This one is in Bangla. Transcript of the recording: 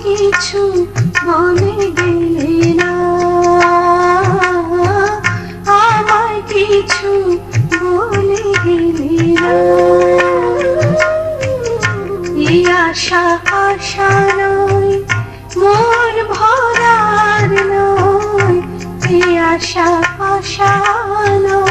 কিছু বলে গেলে না, আমায় কিছু বলে গেলে না। এই আশা আশা নয়, মন ভরার নয়, এই আশা আশা নয়।